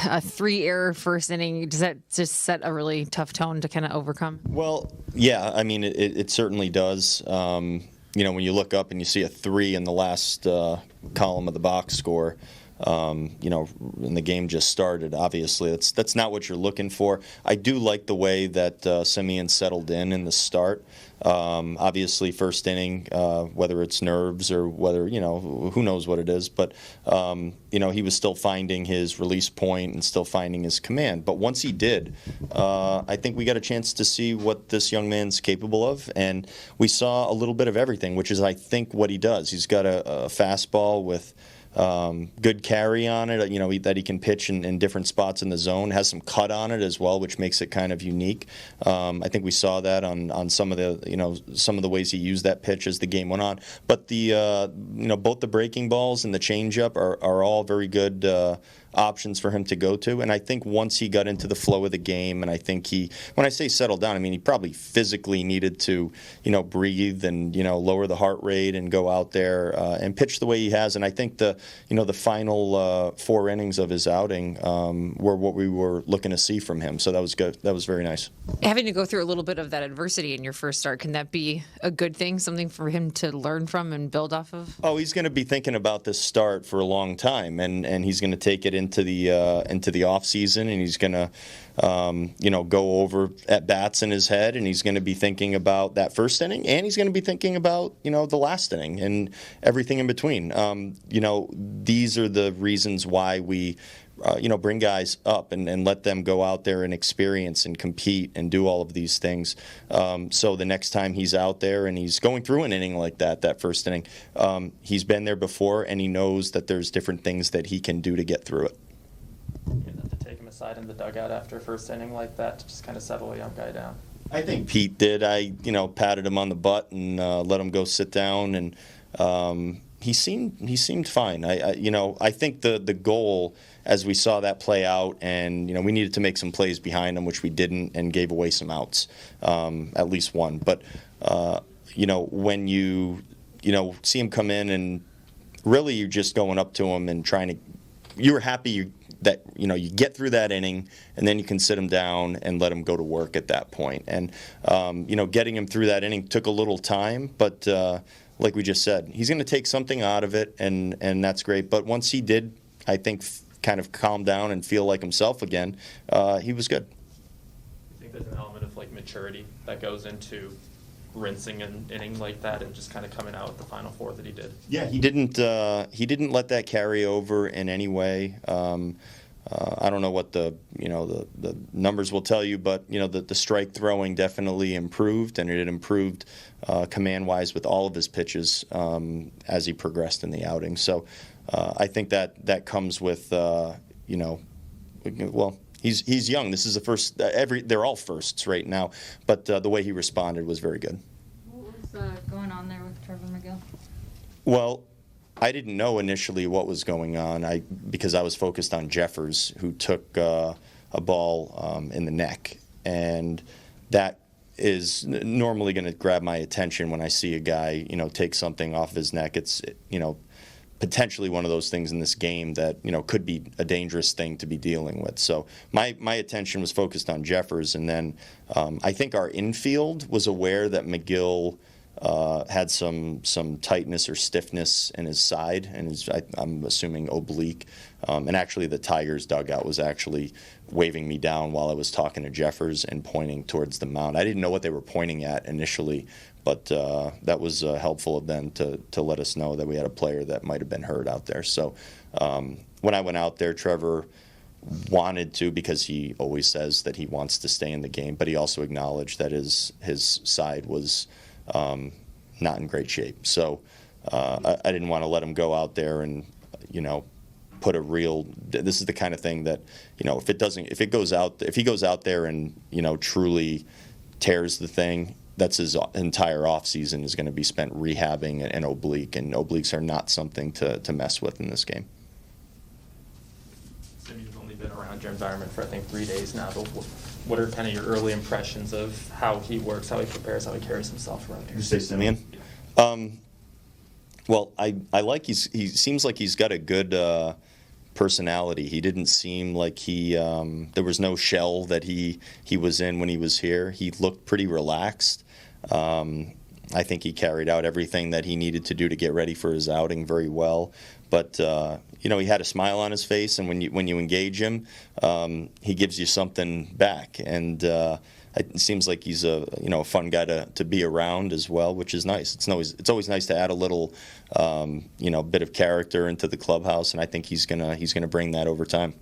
a 3-error first inning, does that just set a really tough tone to kind of overcome? Well, yeah, I mean, it certainly does. When you look up and you see a 3 in the last column of the box score, and the game just started, obviously that's not what you're looking for. I do like the way that Semien settled in the start. Obviously, first inning, whether it's nerves or whether, who knows what it is, but, he was still finding his release point and still finding his command. But once he did, I think we got a chance to see what this young man's capable of, and we saw a little bit of everything, which is, I think, what he does. He's got a fastball with good carry on it, that he can pitch in different spots in the zone. Has some cut on it as well, which makes it kind of unique. I think we saw that on some of the ways he used that pitch as the game went on. But both the breaking balls and the changeup are all very good options for him to go to. And I think once he got into the flow of the game, and I think when I say settle down, I mean he probably physically needed to, breathe and, lower the heart rate and go out there and pitch the way he has. And I think the final 4 innings of his outing were what we were looking to see from him. So that was good. That was very nice. Having to go through a little bit of that adversity in your first start, can that be a good thing, something for him to learn from and build off of? Oh, he's going to be thinking about this start for a long time, and he's going to take it into the off season, and he's going to go over at bats in his head, and he's going to be thinking about that first inning, and he's going to be thinking about the last inning and everything in between. These are the reasons why we bring guys up and let them go out there and experience and compete and do all of these things. So the next time he's out there and he's going through an inning like that first inning, he's been there before, and he knows that there's different things that he can do to get through it. You have to take him aside in the dugout after a first inning like that to just kind of settle a young guy down. I think Pete did. I patted him on the butt and let him go sit down, and he seemed fine. I think the goal, as we saw that play out, and we needed to make some plays behind him, which we didn't, and gave away some outs, at least one. But when you see him come in, and really you're just going up to him and trying to, you were happy that you get through that inning, and then you can sit him down and let him go to work at that point. And getting him through that inning took a little time, but like we just said, he's going to take something out of it, and that's great. But once he did, I think, kind of calm down and feel like himself again, he was good. I think there's an element of maturity that goes into rinsing an inning like that and just kind of coming out with the final 4 that he did. Yeah, he didn't let that carry over in any way. I don't know what the numbers will tell you, but the strike throwing definitely improved, and it improved command-wise with all of his pitches as he progressed in the outing. So I think that comes with he's young. This is the first. They're all firsts right now, but the way he responded was very good. What was going on there with Trevor McGill? Well, I didn't know initially what was going on because I was focused on Jeffers, who took a ball in the neck, and that is normally going to grab my attention when I see a guy take something off his neck. It's potentially one of those things in this game that could be a dangerous thing to be dealing with. So my attention was focused on Jeffers, and then I think our infield was aware that McGill had some tightness or stiffness in his side, and I'm assuming oblique. And actually, the Tigers dugout was actually waving me down while I was talking to Jeffers and pointing towards the mound. I didn't know what they were pointing at initially, but that was helpful of them to let us know that we had a player that might have been hurt out there. So when I went out there, Trevor wanted to, because he always says that he wants to stay in the game, but he also acknowledged that his side was not in great shape. So I didn't want to let him go out there and put a real. This is the kind of thing that if he goes out there and truly tears the thing, that's his entire off season is going to be spent rehabbing an oblique, and obliques are not something to mess with in this game. So you've only been around your environment for I think 3 days now, but what are kind of your early impressions of how he works, how he prepares, how he carries himself around here? You say Semien? Well, I like he seems like he's got a good personality. He didn't seem like there was no shell that he was in when he was here. He looked pretty relaxed. I think he carried out everything that he needed to do to get ready for his outing very well. But he had a smile on his face, and when you engage him, he gives you something back. And it seems like he's a fun guy to be around as well, which is nice. It's always nice to add a little bit of character into the clubhouse, and I think he's gonna bring that over time.